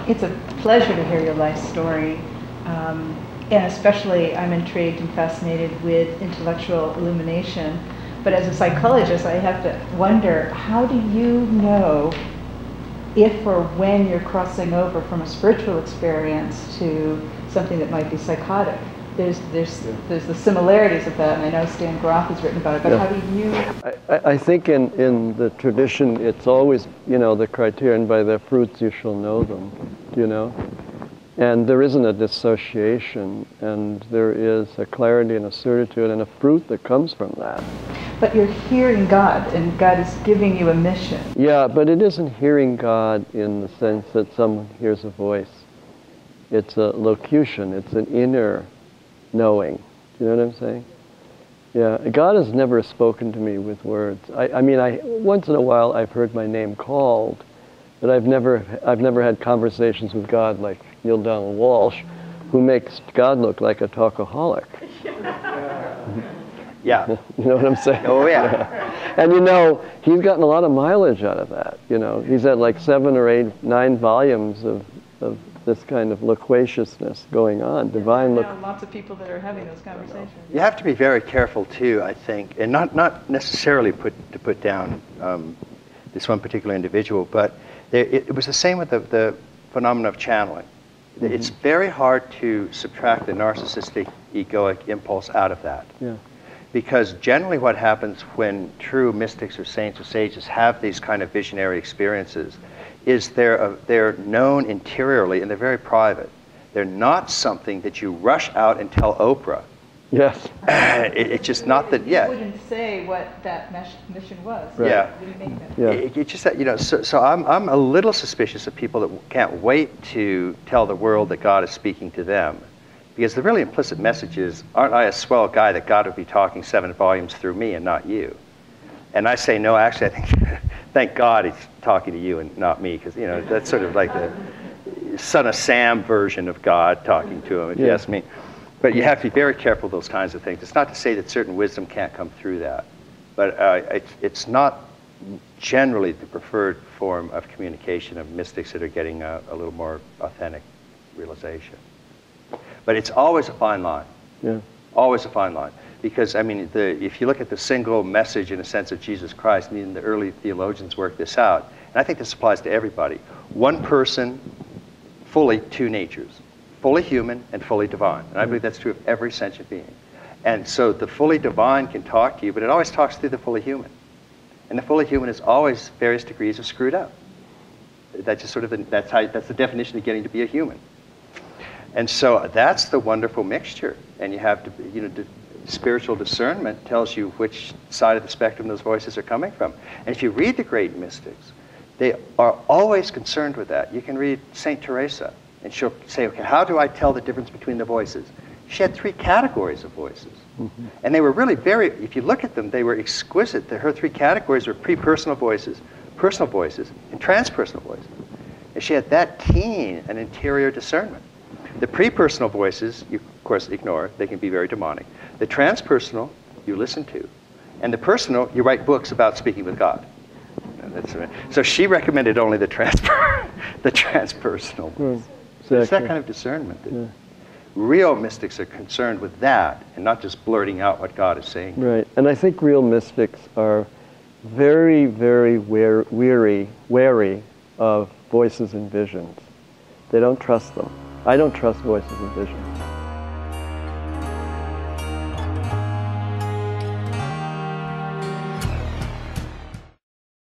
It's a pleasure to hear your life story. And especially, I'm intrigued and fascinated with intellectual illumination. But as a psychologist, I have to wonder, how do you know if or when you're crossing over from a spiritual experience to something that might be psychotic? There's the similarities of that, and I know Stan Groff has written about it, but how do you... I think in the tradition, it's always, the criterion, by their fruits you shall know them, And there isn't a dissociation, and there is a clarity and a certitude and a fruit that comes from that. But you're hearing God, and God is giving you a mission. Yeah, but it isn't hearing God in the sense that someone hears a voice. It's a locution, it's an inner knowing. Do you know what I'm saying? Yeah, God has never spoken to me with words. I mean, once in a while I've heard my name called, but I've never had conversations with God like Neil Donald Walsh, who makes God look like a talkaholic. Yeah. You know what I'm saying? Oh, yeah. And he's gotten a lot of mileage out of that. He's had like 7 or 8, 9 volumes of this kind of loquaciousness going on, divine look. Lots of people that are having those conversations. You have to be very careful too, I think, and not necessarily put down this one particular individual, but it was the same with the phenomenon of channeling. Mm-hmm. It's very hard to subtract the narcissistic egoic impulse out of that. Yeah. Because generally what happens when true mystics or saints or sages have these kind of visionary experiences is they're known interiorly, and they're very private. They're not something that you rush out and tell Oprah. Yes. It's just not that, yeah. You wouldn't say what that mission was. Right. Yeah. Yeah. It's just that, so I'm a little suspicious of people that can't wait to tell the world that God is speaking to them. Because the really implicit message is, aren't I a swell guy that God would be talking 7 volumes through me and not you? And I say, no, actually, I think, thank God he's talking to you and not me, because, that's sort of like the Son of Sam version of God talking to him, if you ask me. But you have to be very careful of those kinds of things. It's not to say that certain wisdom can't come through that, but it's not generally the preferred form of communication of mystics that are getting a little more authentic realization. But it's always a fine line. Yeah. Always a fine line. Because, if you look at the single message, in a sense, of Jesus Christ, the early theologians worked this out, and I think this applies to everybody. One person, fully 2 natures. Fully human and fully divine. And I believe that's true of every sentient being. And so the fully divine can talk to you, but it always talks through the fully human. And the fully human is always various degrees of screwed up. That's just sort of that's the definition of getting to be a human. And so that's the wonderful mixture. And you have to, spiritual discernment tells you which side of the spectrum those voices are coming from. And if you read the great mystics, they are always concerned with that. You can read St. Teresa, and she'll say, okay, how do I tell the difference between the voices? She had 3 categories of voices. Mm-hmm. And they were really if you look at them, they were exquisite. Her 3 categories were pre-personal voices, personal voices, and transpersonal voices. And she had that keen an interior discernment. The pre-personal voices, you of course ignore. They can be very demonic. The transpersonal, you listen to. And the personal, you write books about speaking with God. So she recommended only the transpersonal. Exactly. It's that kind of discernment. Yeah. Real mystics are concerned with that, and not just blurting out what God is saying. Right. And I think real mystics are very, very wary of voices and visions. They don't trust them. I don't trust voices and visions.